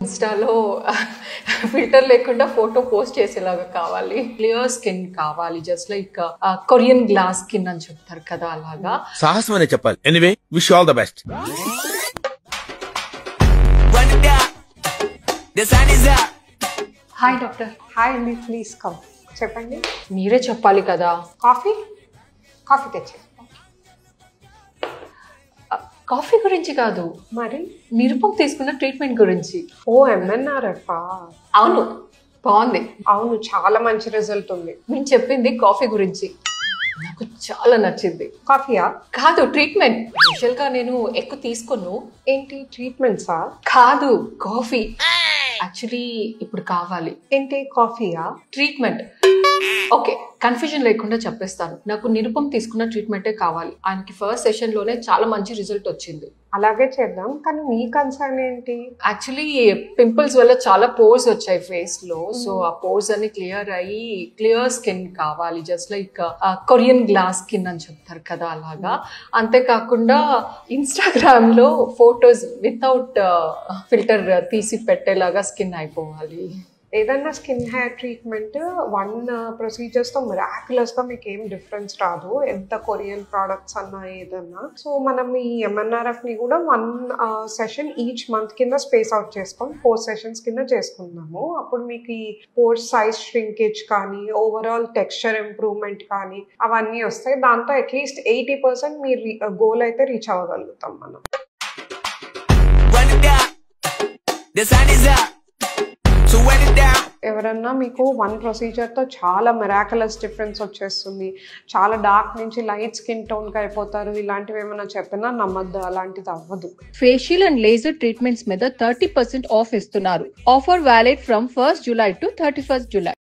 ఇన్స్టాలో ఫిల్టర్ లేకుండా photo post చేసేలాగా కావాలి. క్లియర్ స్కిన్ కావాలి, just like Korean glass skin అని చెప్తారు కదా, అలాగా. సాహసం అనే చెప్పాలి. Anyway, wish all the best. Hi doctor. Hi అండి, ప్లీజ్ కమ్. చెప్పండి. మీరే చెప్పాలి కదా. కాఫీ తెచ్చే. కాఫీ గురించి కాదు, మరి నిరుపం తీసుకున్న ట్రీట్మెంట్ గురించి. ఓ MNRF. అవును, బాగుంది. అవును, చాలా మంచి రిజల్ట్ ఉంది. నేను చెప్పింది కాఫీ గురించి, నాకు చాలా నచ్చింది. కాఫీయా? కాదు, ట్రీట్మెంట్. యూజువల్ గా నేను ఎక్కువ తీసుకోను. ఏంటి ట్రీట్మెంట్సా? కాదు, కాఫీ. యాక్చువల్లీ ఇప్పుడు కావాలి. ఏంటి కాఫీయా? ట్రీట్మెంట్. ఓకే, కన్ఫ్యూజన్ లేకుండా చెప్పేస్తాను. నాకు నిరుపం తీసుకున్న ట్రీట్మెంటే కావాలి. ఆయనకి ఫస్ట్ సెషన్ లోనే చాలా మంచి రిజల్ట్ వచ్చింది. అలాగే చేద్దాం, కానీ మీ కన్సర్న్ ఏంటి? యాక్చువల్లీ పింపుల్స్ వల్ల చాలా పోర్స్ వచ్చాయి ఫేస్ లో. సో ఆ పోర్స్ అన్ని క్లియర్ అయ్యి క్లియర్ స్కిన్ కావాలి, just like Korean glass skin అని చెప్తారు కదా, అలాగా. అంతేకాకుండా ఇన్స్టాగ్రామ్ లో ఫొటోస్ వితౌట్ ఫిల్టర్ తీసి పెట్టేలాగా స్కిన్ అయిపోవాలి. ఏదన్నా స్కిన్ హెయిర్ ట్రీట్మెంట్ 1 ప్రొసీజర్స్తో మిరాక్యులస్గా మీకు ఏం డిఫరెన్స్ రాదు, ఎంత కొరియన్ ప్రోడక్ట్స్ అన్నా ఏదన్నా. సో మనం ఈ MNRFని కూడా 1 సెషన్ ఈచ్ మంత్ కింద స్పేస్ అవుట్ చేసుకొని 4 సెషన్స్ కింద చేసుకుందాము. అప్పుడు మీకు ఈ పోర్ సైజ్ ష్రింకేజ్ కానీ ఓవరాల్ టెక్స్చర్ ఇంప్రూవ్మెంట్ కానీ అవన్నీ వస్తాయి. దాంతో అట్లీస్ట్ 80% మీ గోల్ అయితే రీచ్ అవ్వగలుగుతాం మనం. ఎవరన్నా మీకు 1 ప్రొసీజర్తో చాలా మిరాకులస్ డిఫరెన్స్ వచ్చేస్తుంది, చాలా డార్క్ నుంచి లైట్ స్కిన్ టోన్కి అయిపోతారు, ఇలాంటివి ఏమైనా చెప్పినా నమ్మద్దు, అలాంటిది అవ్వదు. ఫేషియల్ అండ్ లేజర్ ట్రీట్మెంట్స్ మీద 30% ఆఫ్ ఇస్తున్నారు. Offer valid from 1st July to 31st July.